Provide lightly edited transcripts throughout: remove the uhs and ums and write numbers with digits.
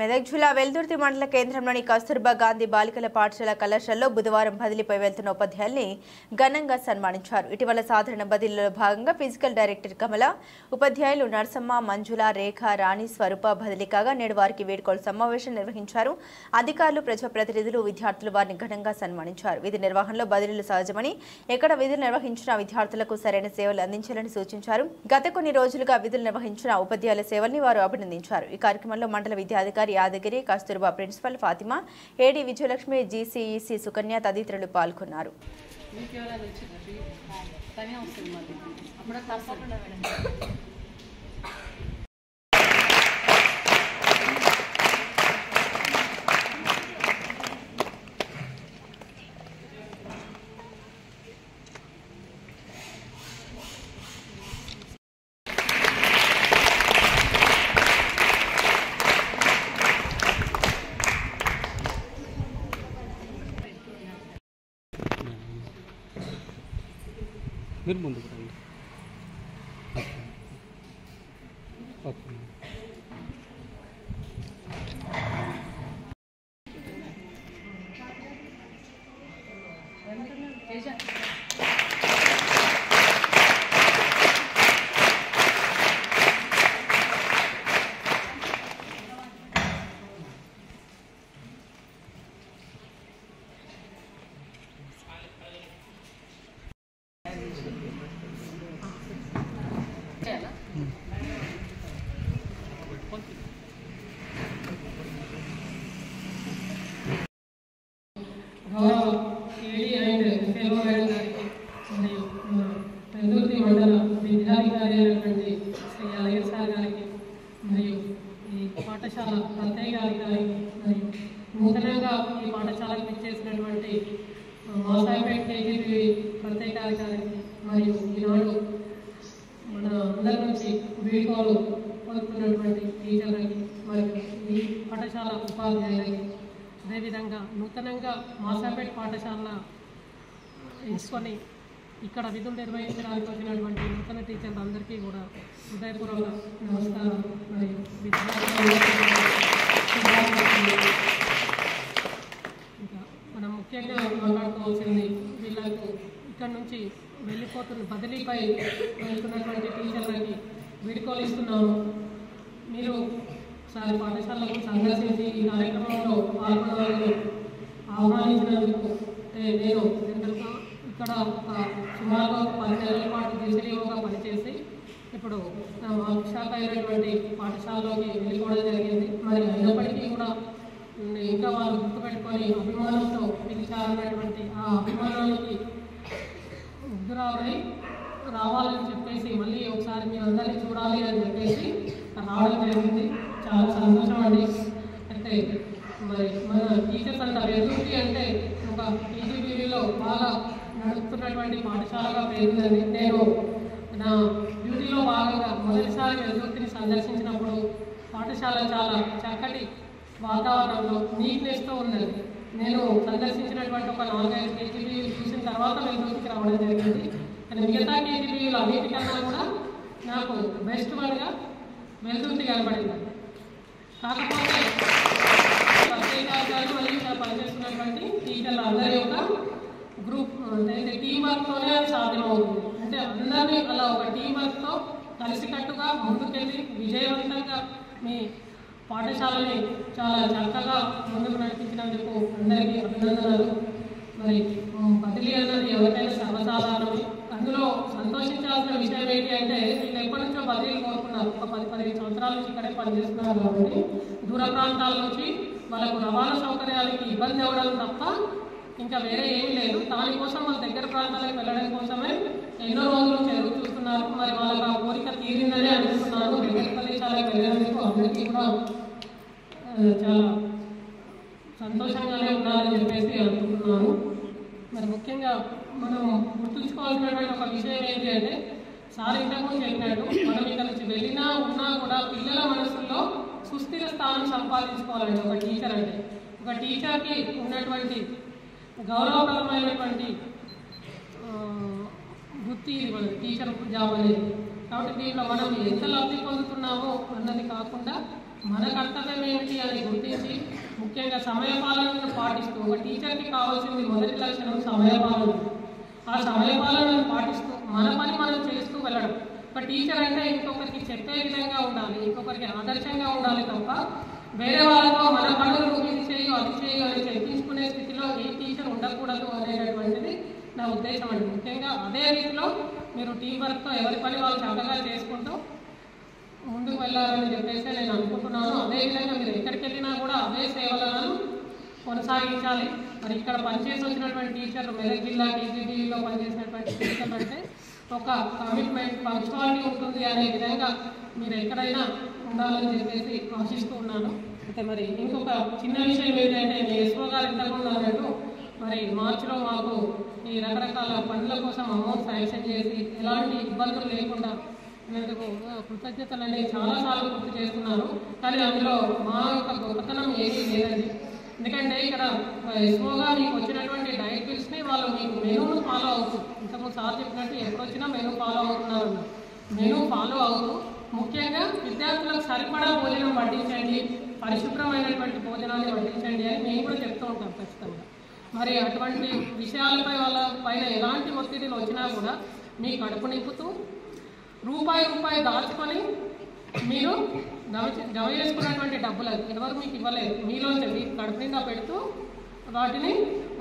మెదక్ జిల్లా వెల్దుర్తి మండల కేంద్రంలోని కస్తూర్బా గాంధీ బాలికల పాఠశాల కళాశాలలో బుధవారం బదిలీపై వెళ్తున్న ఉపాధ్యాయుల్ని ఘనంగా సన్మానించారు. ఇటీవల సాధారణ బదిలీలో భాగంగా ఫిజికల్ డైరెక్టర్ కమల, ఉపాధ్యాయులు నర్సమ్మ, మంజుల, రేఖ, రాణి, స్వరూప బదిలీ కాగా నేడు వారికి వీడ్కోలు సమావేశం నిర్వహించారు. అధికారులు, ప్రజాప్రతినిధులు, విద్యార్థులు వారిని ఘనంగా సన్మానించారు. విధి నిర్వహణలో బదిలీలు సహజమని, ఎక్కడ విధులు నిర్వహించిన విద్యార్థులకు సరైన సేవలు అందించాలని సూచించారు. గత కొన్ని రోజులుగా విధులు నిర్వహించిన ఉపాధ్యాయుల సేవల్ని వారు అభినందించారు. ఈ కార్యక్రమంలో మండల విద్యాధికారి యాదగిరి, కస్తూర్బా ప్రిన్సిపల్ ఫాతిమా, ఏడీ విజయలక్ష్మి, జీసీఈసీ సుకన్య తదితరులు పాల్గొన్నారు. మీరు ముందుకు రండి. Okay. AD and fellow madam గారికి మరియు వెల్దుర్తి మండల విద్యాధికారి అయినటువంటి శ్రీ అలయ్య సార్ గారికి మరియు ఈ పాఠశాల ప్రత్యేకాధికారికి మరియు నూతనంగా ఈ పాఠశాలకు ఇచ్చేసినటువంటి మాసాయిపేట కేజీబీ ప్రత్యేకాధికారికి మరియు ఈనాడు మన అందరి నుంచి వీడ్కోలు పొందుతున్నటువంటి టీచర్లకి మరియు ఈ పాఠశాల ఉపాధ్యాయులకి, అదేవిధంగా నూతనంగా మాసాపేట పాఠశాల ఎంచుకొని ఇక్కడ విధులు నిర్వహించడానికి వచ్చినటువంటి నూతన టీచర్లందరికీ కూడా హృదయపూర్వక నమస్కారం. మరియు ఇంకా మనం ముఖ్యంగా మాట్లాడుకోవాల్సింది వీళ్ళకు ఇక్కడ నుంచి వెళ్ళిపోతున్న బదిలీపై వెళ్తున్నటువంటి టీచర్లకి వీడ్కోలు ఇస్తున్నాము. మీరు ఒకసారి పాఠశాలకు సందర్శించి ఈ కార్యక్రమంలో పాల్గొనాలని ఆహ్వానించినందుకు నేను ఇక్కడ ఒక సుమారుగా 10 నెలల పాటు డిసిడిఓగా పనిచేసి ఇప్పుడు నా శాఖ అయినటువంటి పాఠశాలలోకి వెళ్ళిపోవడం జరిగింది. మరి అయినప్పటికీ కూడా ఇంకా వాళ్ళు గుర్తుపెట్టుకొని అభిమానంతో పిలిచారన్నటువంటి ఆ అభిమానానికి రావాలని చెప్పేసి మళ్ళీ ఒకసారి మీ అందరినీ చూడాలి అని చెప్పేసి రావడం జరిగింది. చాలా సంతోషం అండి. అయితే మరి మన టీచర్స్ అంటారు వెల్దుర్తి అంటే ఒక టీజీబీలో బాగా నడుపుతున్నటువంటి పాఠశాలగా పేరుందండి. నేను నా డ్యూటీలో భాగంగా మొదటిసారి వెల్దుర్తిని సందర్శించినప్పుడు పాఠశాల చాలా చక్కటి వాతావరణంలో నీట్నెస్తో ఉందండి. నేను సందర్శించినటువంటి ఒక 4-5 కేజీబీలు చూసిన తర్వాత వెల్దుర్తికి రావడం జరిగింది. కానీ మిగతా కేజీబీలు అన్నిటికన్నా కూడా నాకు బెస్ట్ వన్గా వెల్దుర్తి కనబడింది. కాకపోతే ప్రత్యేకాధికారులు మరియు ఇక్కడ పనిచేస్తున్నటువంటి టీచర్లు అందరి యొక్క గ్రూప్ అంటే టీం వర్క్తోనే అది సాధ్యమవుతుంది. అంటే అందరినీ అలా ఒక టీం వర్క్తో కలిసికట్టుగా ముందుకెళ్ళి విజయవంతంగా మీ పాఠశాలని చాలా చక్కగా ముందుకు నడిపించినందుకు అందరికీ అభినందనలు. మరి బదిలీ అన్నది ఎవరికైనా సర్వసాధారణమే. అందులో సంతోషించాల్సిన విషయం ఏంటి అంటే వీళ్ళు ఎప్పటి నుంచో బదిలీలు కోరుకున్నారు. ఒక 10-15 సంవత్సరాల నుంచి ఇక్కడే పనిచేస్తున్నారు కాబట్టి దూర ప్రాంతాల నుంచి వాళ్ళకు రవాణా సౌకర్యాలకి ఇబ్బంది అవ్వడం తప్ప ఇంకా వేరే ఏమీ లేదు. దానికోసం వాళ్ళ దగ్గర ప్రాంతాలకు వెళ్ళడం కోసమే ఎన్నో రోజులు చెరువు చూస్తున్నారు. మరి వాళ్ళకి ఆ కోరిక తీరిందని అనుకుంటున్నారు. దగ్గర ప్రదేశాలకు వెళ్ళినందుకు అందరికీ కూడా చాలా సంతోషంగానే ఉన్నారని చెప్పేసి అనుకుంటున్నాను. మరి ముఖ్యంగా మనం గుర్తుంచుకోవాల్సినటువంటి ఒక విషయం ఏంటి అంటే సార్ ఇంతకుముందు చెప్పినట్టు మనం ఇక్కడ నుంచి వెళ్ళినా ఉన్నా కూడా పిల్లల మనసుల్లో సుస్థిర స్థానం సంపాదించుకోవాలండి. ఒక టీచర్ అంటే ఒక టీచర్కి ఉన్నటువంటి గౌరవప్రదమైనటువంటి వృత్తి ఇది మన టీచర్ జాబ్ అనేది. కాబట్టి దీంట్లో మనం ఎంత లబ్ధి పొందుతున్నామో అన్నది కాకుండా మన కర్తవ్యం ఏమిటి అని ముఖ్యంగా సమయపాలనను పాటిస్తూ ఒక టీచర్కి కావాల్సింది మొదటి లక్షణం సమయపాలన. ఆ సమయపాలనను పాటిస్తూ మన పని మనం చేస్తూ వెళ్ళడం. ఒక టీచర్ అంటే ఇంకొకరికి చెప్పే విధంగా ఉండాలి, ఇంకొకరికి ఆదర్శంగా ఉండాలి తప్ప వేరే వాళ్ళతో మన పనులు ఇది చేయు అది చేయు అని చెప్పించుకునే స్థితిలో ఏ టీచర్ ఉండకూడదు అనేటటువంటిది నా ఉద్దేశం అండి. ముఖ్యంగా అదే రీతిలో మీరు టీం వర్క్తో ఎవరి పని వాళ్ళు చక్కగా చేసుకుంటూ ముందుకు వెళ్ళాలని చెప్పేసి నేను అనుకుంటున్నాను. అదేవిధంగా మీరు ఎక్కడికి వెళ్ళినా కూడా అవే సేవలను కొనసాగించాలి. మరి ఇక్కడ పనిచేసి వచ్చినటువంటి టీచర్లు మెదక్ జిల్లా కేజీబీలో పనిచేసినటువంటి టీచర్లు అంటే ఒక కమిట్మెంట్ పంక్చువాలిటీ ఉంటుంది అనే విధంగా మీరు ఎక్కడైనా ఉండాలని చెప్పేసి ఆశిస్తూ ఉన్నాను. అయితే మరి ఇంకొక చిన్న విషయం ఏంటంటే మీ ఎస్ఓ గారు ఇంతకుముందు అన్నట్టు మరి మార్చిలో మాకు ఈ రకరకాల పనుల కోసం అమౌంట్ శాంక్షన్ చేసి ఎలాంటి ఇబ్బందులు లేకుండా అందుకు కృతజ్ఞతలు అనేవి చాలాసార్లు గుర్తు చేస్తున్నారు. కానీ అందులో మా యొక్క గొప్పతనం ఏమీ లేదండి. ఎందుకంటే ఇక్కడ ఎస్ఓగా మీకు వచ్చినటువంటి డైట్ బిల్స్ని వాళ్ళు మీకు మెనూను ఫాలో అవుతూ, ఇంతకుముందు సార్ చెప్పినట్టు ఎప్పుడు వచ్చినా మెనూ ఫాలో అవుతున్నారు. మెనూ ఫాలో అవుతూ ముఖ్యంగా విద్యార్థులకు సరిపడా భోజనం వడ్డించండి, పరిశుభ్రమైనటువంటి భోజనాన్ని వడ్డించండి అని మేము కూడా చెప్తూ ఉంటాం ఖచ్చితంగా. మరి అటువంటి విషయాలపై వాళ్ళ పైన ఎలాంటి ఒత్తిడిలు వచ్చినా కూడా మీ కడుపు నింపుతూ రూపాయి దాచుకొని మీరు జమ చేసుకున్నటువంటి డబ్బులు ఎవరు మీకు ఇవ్వలేదు, మీలోంచి మీ కడుపు నిండా పెడుతూ వాటిని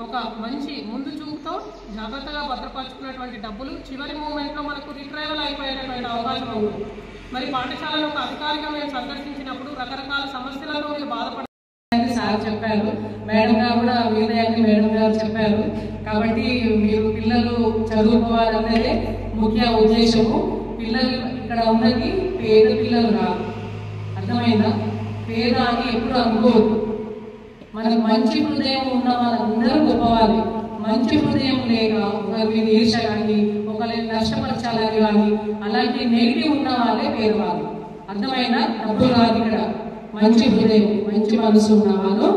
ఒక మంచి ముందు చూపుతో జాగ్రత్తగా భద్రపరుచుకున్నటువంటి డబ్బులు చివరి మూమెంట్లో మనకు రిట్రైవల్ అయిపోయేటటువంటి అవకాశం ఉంది. మరి పాఠశాలను ఒక అధికారిగా మేము సందర్శించినప్పుడు రకరకాల సమస్యలతో మీరు బాధపడారు సార్ చెప్పారు, మేడం గారు కూడా వీరయాన్ని మేడం గారు చెప్పారు. కాబట్టి మీరు పిల్లలు చదువుకోవాలన్నదే ముఖ్య ఉద్దేశము. పిల్లలు ఇక్కడ ఉన్నది పేద పిల్లలు కాదు, అర్థమైందా? పేద అని ఎప్పుడు అనుకోవద్దు. మనకు మంచి హృదయం ఉన్న వాళ్ళందరూ గొప్పవాలి. మంచి హృదయం లేక ఒకరి ఈర్ష కానీ ఒకరిని నష్టపరచాలని కానీ అలాంటి నెగిటివ్ ఉన్న వాళ్ళే పేదవాళ్ళు. అర్థమైందా? డబ్బులు కాదు ఇక్కడ, మంచి హృదయం మంచి మనసు ఉన్న వాళ్ళు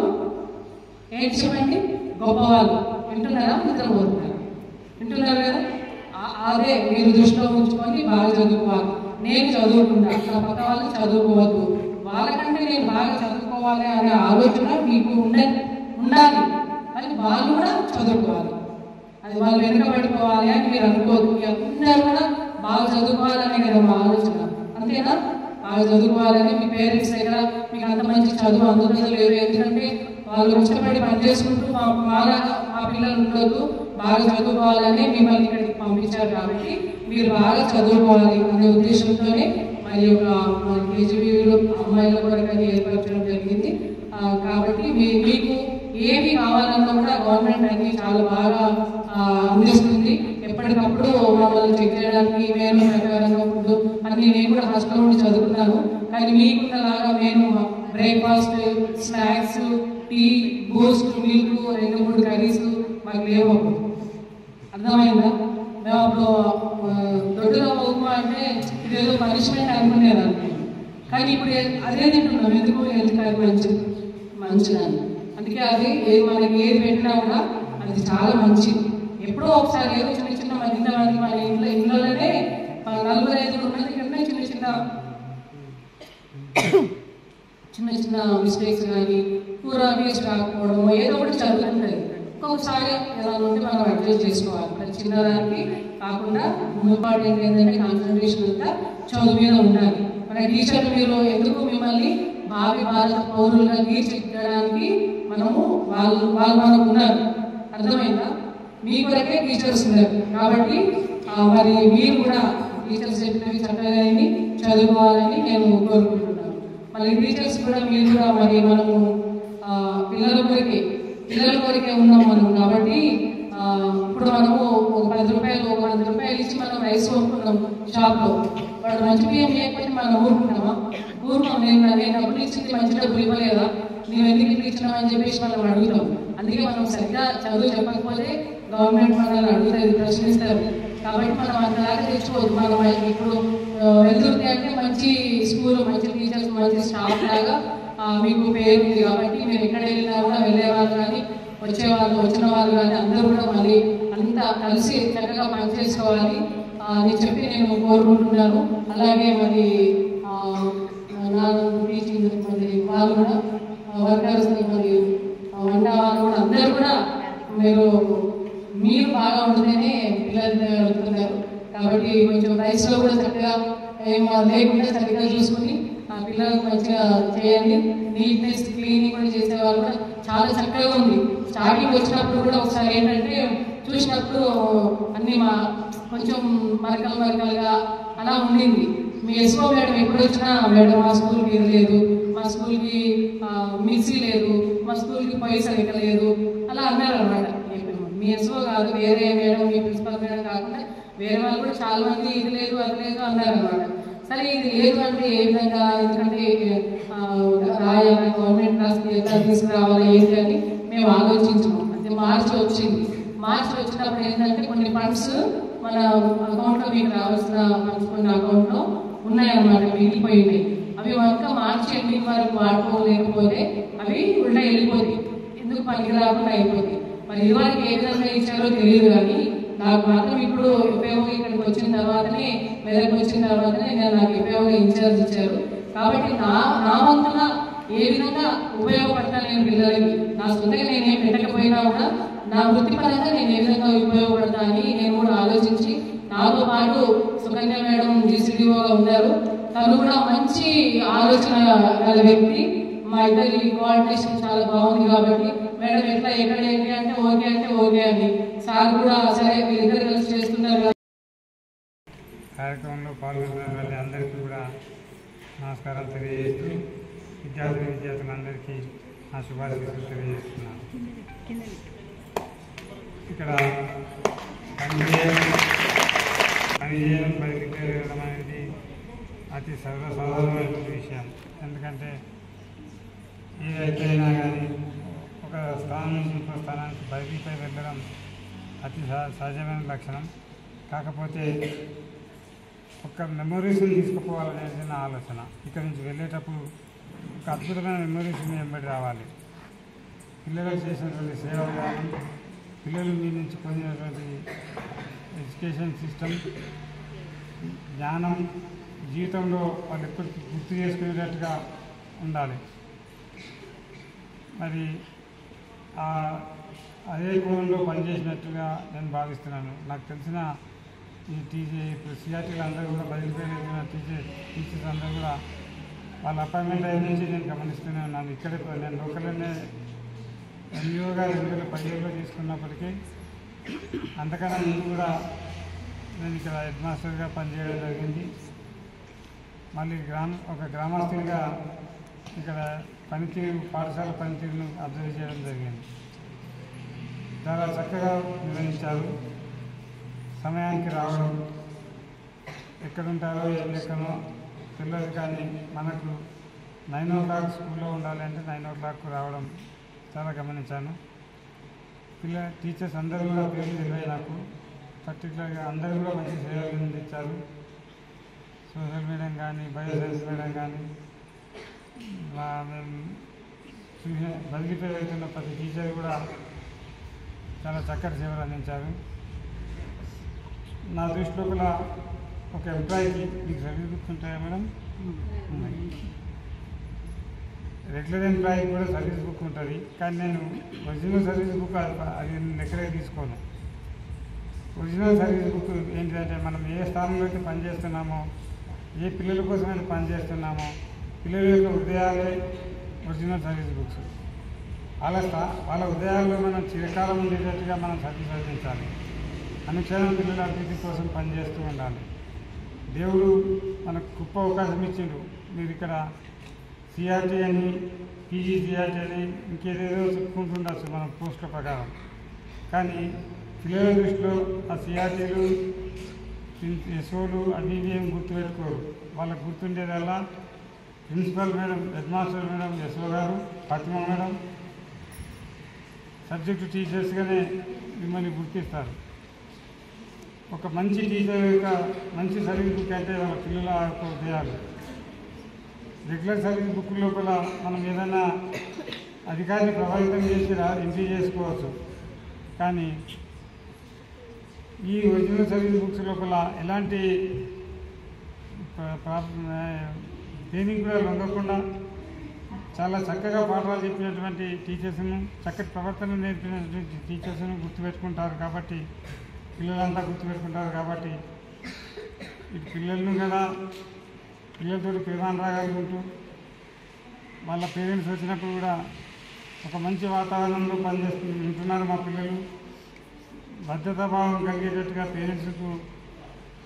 ఏంటి చెప్పండి, గొప్పవాళ్ళు. వింటున్నారా? నిద్రపోతున్నారు, వింటున్నారు కదా? అదే మీరు దృష్టిలో ఉంచుకొని బాగా చదువుకోవాలి. నేను చదువుకుంటా, నా పక్క వాళ్ళు చదువుకోవద్దు, వాళ్ళకంటే నేను బాగా చదువుకోవాలి అనే ఆలోచన మీకు ఉండాలి. అది వాళ్ళు కూడా చదువుకోవాలి. అది వాళ్ళు వెనుకబడిపోవాలి అని మీరు అనుకోవద్దు. అందరూ కూడా బాగా చదువుకోవాలనే కదా మా ఆలోచన, అంతేనా? బాగా చదువుకోవాలని మీ పేరెంట్స్ దగ్గర మీకు అంత మంచి చదువు అందుతుందో లేదు, ఎందుకంటే వాళ్ళు కష్టపడి పనిచేసుకుంటూ మా పిల్లలు ఉండొద్దు, బాగా చదువుకోవాలని మిమ్మల్ని ఇక్కడికి పంపించారు. కాబట్టి మీరు బాగా చదువుకోవాలి అనే ఉద్దేశంతోనే మరి ఒక కేజీబీలో అమ్మాయిల కూడా ఏర్పరచడం జరిగింది. కాబట్టి మీకు ఏమి కావాలన్నా కూడా గవర్నమెంట్ అన్ని చాలా బాగా అందిస్తుంది. ఎప్పటికప్పుడు మమ్మల్ని చెక్ చేయడానికి మేము ప్రకారంగా ఫుడ్ అన్ని నేను కూడా హాస్టల్ నుండి చదువుకున్నాను. కానీ మీకున్నలాగా మేము breakfast, snacks, tea, Boost, milk, 2-3 curries మాకు లేవు. అర్థమైందా? మేము అప్పుడు దొడ్డుగా పోకు అంటే ఇదేదో పనిష్మెంట్ అనుకునేదాన్ని. కానీ ఇప్పుడు అదే తింటున్నాం. ఎందుకు? హెల్త్ అది మంచిదని. అందుకే అది మనకి ఏది పెట్టినా కూడా అది చాలా మంచిది. ఎప్పుడో ఒకసారి ఏదో చిన్న ఇంతమంది మన ఇంట్లోనే 4-5 ఉన్నది కన్నా చిన్న మిస్టేక్స్ కానీ కూర వేస్ట్ కాకపోవడం ఏదో ఒకటి జరుగుతుంటుంది. ఒక్కొక్కసారి ఎలా ఉంటే మనం అడ్జస్ట్ చేసుకోవాలి. ప్రతి చిన్నదానికి కాకుండా ఇంపార్టెంట్ ఏంటంటే కాన్సన్ట్రేషన్ అంతా చదువు మీద ఉండాలి. మన టీచర్లు మీరు ఎందుకు మిమ్మల్ని భావి భారత పౌరులుగా తీర్చిదిద్దడానికి వాళ్ళు మనకు ఉన్నారు. అర్థమైందా? మీ కొరకే టీచర్స్ ఉన్నారు. కాబట్టి మరి మీరు కూడా టీచర్స్ చెప్పినవి చక్కగా చదువుకోవాలని నేను కోరుకుంటున్నాను. మళ్ళీ టీచర్స్ కూడా మీరు కూడా మరి మనము పిల్లల కొరికే ఉన్నాం మనం. కాబట్టి ఇప్పుడు మనము ఒక 10 రూపాయలు 100 రూపాయలు ఇచ్చి మనం రైస్ కొనుక్కున్నాం షాప్లో. వాడు మంచి బియ్యం లేకపోతే మనం ఊరుకుంటామా? నేను డబ్బులు ఇచ్చింది మంచి డబ్బులు ఇవ్వలేదా, నువ్వు ఎందుకు ఇట్లా ఇచ్చినావు అని చెప్పేసి మనం అడుగుతాం. అందుకే మనం సరిగ్గా చదువు చెప్పకపోతే గవర్నమెంట్ మనల్ని అడుగుతుంది, ప్రశ్నిస్తారు. కాబట్టి మనం అంతలాగా తెచ్చుకోవద్దు. మనం ఇప్పుడు వెళ్తుంది అంటే మంచి స్కూల్, మంచి టీచర్స్, మంచి స్టాఫ్ లాగా మీకు పేరు ఉంది. కాబట్టి మీరు ఎక్కడ వెళ్ళినా కూడా వెళ్ళేవాళ్ళు కానీ వచ్చిన వాళ్ళు కానీ అందరూ కూడా మళ్ళీ అంతా కలిసి చక్కగా పనిచేసుకోవాలి అని చెప్పి నేను కోరుకుంటున్నాను. అలాగే మరి నా టీచింగ్ మరి వాళ్ళు కూడా వర్కర్స్ మరి కొంచెం రైస్లో కూడా చక్కగా ఏం లేకుండా చక్కగా చూసుకుని ఆ పిల్లలకు మంచిగా చేయండి. నీట్నెస్ క్లీనింగ్ కూడా చేసేవాళ్ళు కూడా చాలా చక్కగా ఉంది. స్టార్టింగ్ వచ్చినప్పుడు కూడా ఒకసారి ఏంటంటే చూసినప్పుడు అన్ని కొంచెం మరకలుగా అలా ఉండింది. మీ ఎస్ఓ మేడం ఎప్పుడు వచ్చినా మేడం మా స్కూల్కి ఇది లేదు, మా స్కూల్కి మిక్సీ లేదు, మా స్కూల్కి పైసా లేదు అలా అన్నారు అనమాట. మీ ఎస్ఓ కాదు, వేరే మేడం, మీ ప్రిన్సిపల్ మేడం కాకుండా వేరే వాళ్ళు కూడా చాలా మంది ఇది లేదు అది లేదు అన్నారు అనమాట. సరే ఇది లేదు అంటే ఏ విధంగా, ఎందుకంటే రాయాలి, గవర్నమెంట్ రాసి ఎట్లా తీసుకురావాలి ఏంటి అని మేము ఆలోచించాము. అది మార్చి వచ్చింది. మార్చి వచ్చినప్పుడు ఏంటంటే కొన్ని ఫండ్స్ మన అకౌంట్లో మీకు రావాల్సిన ఫండ్స్ కొన్ని అకౌంట్లో ఉన్నాయన్నమాట, మిగిలిపోయినాయి. అవి కనుక మార్చి ఎండింగ్ వరకు వాడుకోలేకపోతే అవి ఉల్టా వెళ్ళిపోతాయి, ఎందుకు పనికి రాకుండా అయిపోతాయి. మరి ఇదివరకు ఏ విధంగా ఇచ్చారో తెలియదు, కానీ నాకు మాత్రం ఇప్పుడు ఉపయోగం ఇక్కడికి వచ్చిన తర్వాతనే, మెదక్ వచ్చిన తర్వాతనే నాకు ఉపయోగం ఇన్ఛార్జ్ ఇచ్చారు. కాబట్టి నా వంతున ఏ విధంగా ఉపయోగపడతాను నేను పిల్లలకి, నా సొంతగా నేనేం పెట్టకపోయినా కూడా నా వృత్తిపరంగా నేను ఏ విధంగా ఉపయోగపడతా అని నేను కూడా ఆలోచించి, నాతో పాటు సుకన్య మేడం జీసీడీఓగా ఉన్నారు, తను కూడా మంచి ఆలోచన గల వ్యక్తి. మా ఇద్దరి కోఆర్డినేషన్ చాలా బాగుంది. కాబట్టి మేడం ఎట్లా ఎక్కడ ఏంటి అంటే ఓకే అని, సార్ కూడా సరే వీళ్ళిద్దరు కలిసి చేస్తున్నారు. కార్యక్రమంలో పాల్గొన్న అందరికీ కూడా నమస్కారం తెలియజేస్తూ విద్యార్థులందరికీ నా శుభాశీస్సులు తెలియజేస్తున్నాను. ఇక్కడ పనిచేయడం బయటికి వెళ్ళడం అనేది అతి సర్వసాధారణమైన విషయం. ఎందుకంటే ఏదైనా కానీ ఒక స్థానం నుంచి ఇంకో స్థానానికి బయటికి వెళ్ళడం అతి సహజమైన లక్షణం. కాకపోతే ఒక మెమొరీస్ని తీసుకుపోవాలనేది నా ఆలోచన. ఇక్కడి నుంచి వెళ్ళేటప్పుడు ఒక అద్భుతమైన మెమొరీస్ని వెంబడి రావాలి. పిల్లలకు చేసినటువంటి సేవలు కానీ, పిల్లలు మీ నుంచి పొందినటువంటి ఎడ్యుకేషన్ సిస్టమ్, జ్ఞానం జీవితంలో వాళ్ళు ఎప్పటికీ గుర్తు చేసుకునేటట్టుగా ఉండాలి. మరి అదే కోణంలో పనిచేసినట్టుగా నేను భావిస్తున్నాను. నాకు తెలిసిన ఈ ఇప్పుడు సిఆర్టీలు అందరూ కూడా బయలుదేరిన టీచర్స్ అందరూ కూడా వాళ్ళ అపాయింట్మెంట్ అయిన నుంచి నేను గమనిస్తూనే ఉన్నాను. ఇక్కడే నేను లోకల్లోనే ఎన్జిఓగా 2017లో తీసుకున్నప్పటికీ అంతకన్నా ముందు కూడా నేను ఇక్కడ హెడ్ మాస్టర్గా పనిచేయడం జరిగింది. మళ్ళీ ఒక గ్రామస్తునిగా ఇక్కడ పాఠశాల పనితీరును అబ్జర్వ్ చేయడం జరిగింది. చాలా చక్కగా నిర్వహించారు. సమయానికి రావడం, ఎక్కడుంటారో ఏం లెక్కనో తెలియదు, కానీ మనకు 9 o'clock స్కూల్లో ఉండాలి అంటే 9 o'clock రావడం చాలా గమనించాను. టీచర్స్ అందరూ కూడా పేర్లు తెలియాలి నాకు. పర్టికులర్గా అందరూ కూడా మంచి సేవలు అందించారు. సోషల్ మీడియం కానీ, బయోసైన్స్ మీడియం కానీ, మేము బదిలీపై వెళ్తున్న ప్రతి టీచర్ కూడా చాలా చక్కటి సేవలు అందించారు. నా దృష్టిలో కూడా ఒక ఎంప్లాయీకి మీకు సర్వీస్ బుక్స్ ఉంటాయా మేడం? ఉన్నాయి. రెగ్యులర్ ఎంప్లాయీకి కూడా సర్వీస్ బుక్ ఉంటుంది, కానీ నేను ఒరిజినల్ సర్వీస్ బుక్ అది నేను ఎక్కడే తీసుకోను. ఒరిజినల్ సర్వీస్ బుక్ ఏంటంటే మనం ఏ స్థానంలో అయితే పనిచేస్తున్నామో, ఏ పిల్లల కోసమైతే పనిచేస్తున్నామో, పిల్లల యొక్క హృదయాలే ఒరిజినల్ సర్వీస్ బుక్స్. వాళ్ళ హృదయాల్లో మనం చిరకాలం ఉండేటట్టుగా మనం సర్వీస్ అందించాలి. అనుక్షణం పిల్లల అభివృద్ధి కోసం పనిచేస్తూ ఉండాలి. దేవుడు మనకు గొప్ప అవకాశం ఇచ్చిండు. మీరు ఇక్కడ సిఆర్టీ అని, పీజీసీఆర్టీ అని ఇంకేదేదో చెప్పుకుంటుండొచ్చు మనం పోస్టుల ప్రకారం, కానీ పిల్లల దృష్టిలో ఆ సిఆర్టీలు, ఎస్ఓలు అవి ఏం గుర్తుపెట్టుకోరు. వాళ్ళకు గుర్తుండేదల్లా principal madam, head master madam, SO గారు, ఫాతిమా మేడం, సబ్జెక్టు టీచర్స్గానే మిమ్మల్ని గుర్తిస్తారు. ఒక మంచి టీచర్ యొక్క మంచి సర్వీస్ బుక్ అంటే వాళ్ళ పిల్లల హృదయాలు. రెగ్యులర్ సర్వీస్ బుక్ లోపల మనం ఏదైనా అధికారిని ప్రభావితం చేసి ఎంట్రీ చేసుకోవచ్చు, కానీ ఈ ఒరిజినల్ సర్వీస్ బుక్స్ లోపల ఎలాంటి దేనికి కూడా లొంగకుండా చాలా చక్కగా పాఠాలు చెప్పినటువంటి టీచర్స్ను, చక్కటి ప్రవర్తన నేర్పినటువంటి టీచర్స్ను గుర్తుపెట్టుకుంటారు. కాబట్టి పిల్లలంతా గుర్తుపెట్టుకుంటారు. కాబట్టి ఇటు పిల్లలను కూడా పిల్లలతో ప్రేమానురాగాలుంటూ వాళ్ళ పేరెంట్స్ వచ్చినప్పుడు కూడా ఒక మంచి వాతావరణంలో ఉంటున్నారు మా పిల్లలు. భద్రతా భావం కలిగేటట్టుగా పేరెంట్స్కు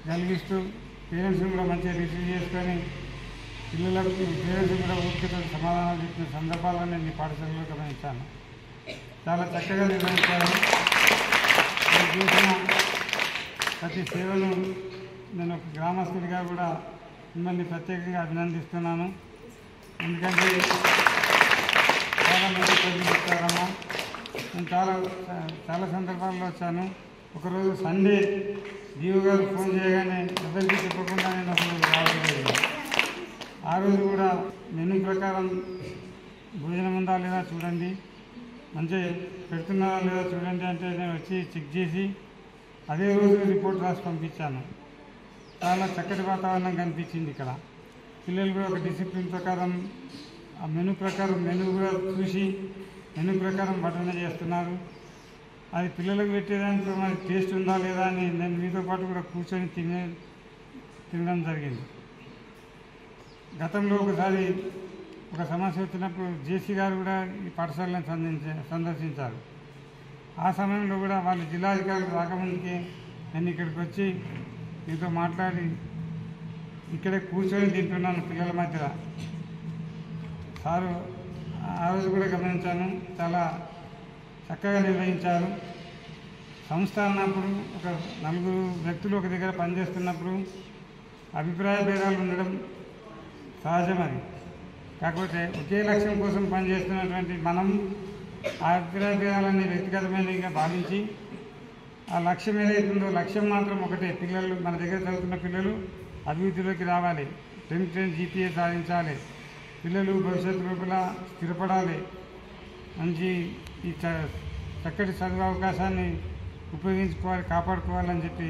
కలిగిస్తూ పేరెంట్స్ని కూడా మంచిగా రిసీవ్ చేసుకొని పిల్లలకు పేరెంట్స్ కూడా ఓపికతో సమాధానాలు చెప్పిన సందర్భాలను నేను ఈ పాఠశాలలో గమనించాను. చాలా చక్కగా నిర్వహించారు. నేను చేసిన ప్రతి సేవను నేను ఒక గ్రామస్తుడిగా కూడా మిమ్మల్ని ప్రత్యేకంగా అభినందిస్తున్నాను. ఎందుకంటే చాలామంది ప్రజలు చెప్తారమ్మా, నేను చాలా సందర్భాల్లో వచ్చాను. ఒకరోజు సండే జీవు గారు ఫోన్ చేయగానే ఎవరికి చెప్పకుండా నేను ఒకరోజు రావట్లేదు. ఆ రోజు కూడా మెనూ ప్రకారం భోజనం ఉందా లేదా చూడండి, మంచిగా పెడుతున్నారా లేదా చూడండి అంటే నేను వచ్చి చెక్ చేసి అదే రోజు రిపోర్ట్ రాసి పంపించాను. చాలా చక్కటి వాతావరణం కనిపించింది ఇక్కడ. పిల్లలు కూడా ఒక డిసిప్లిన్ ప్రకారం ఆ మెనూ ప్రకారం మెనూ కూడా చూసి మెనూ ప్రకారం వడ్డన చేస్తున్నారు. అది పిల్లలకు పెట్టేదానికి మరి టేస్ట్ ఉందా లేదా అని నేను మీతో పాటు కూడా కూర్చొని తినడం జరిగింది. గతంలో ఒకసారి ఒక సమస్య వచ్చినప్పుడు జేసీ గారు కూడా ఈ పాఠశాలను సందర్శించారు. ఆ సమయంలో కూడా వాళ్ళు జిల్లాధికారులు రాకముందుకే నేను ఇక్కడికి వచ్చి మీతో మాట్లాడి ఇక్కడే కూర్చొని తింటున్నాను పిల్లల మధ్యలో. సారు ఆ రోజు కూడా గమనించాను, చాలా చక్కగా నిర్వహించారు. సంస్థ అన్నప్పుడు ఒక నలుగురు వ్యక్తులు ఒక దగ్గర పనిచేస్తున్నప్పుడు అభిప్రాయ భేదాలు ఉండడం సహజం. అది కాకపోతే ఒకే లక్ష్యం కోసం పనిచేస్తున్నటువంటి మనం ఆ అభిప్రాయ భేదాలన్నీ వ్యక్తిగతమైనవిగా భావించి ఆ లక్ష్యం ఏదైతుందో లక్ష్యం మాత్రం ఒకటే, పిల్లలు మన దగ్గర చదువుతున్న పిల్లలు అభివృద్ధిలోకి రావాలి, 10 GPA సాధించాలి, పిల్లలు భవిష్యత్తు లోపల స్థిరపడాలి, మంచి ఈ చక్కటి చదువు అవకాశాన్ని ఉపయోగించుకోవాలి, కాపాడుకోవాలని చెప్పి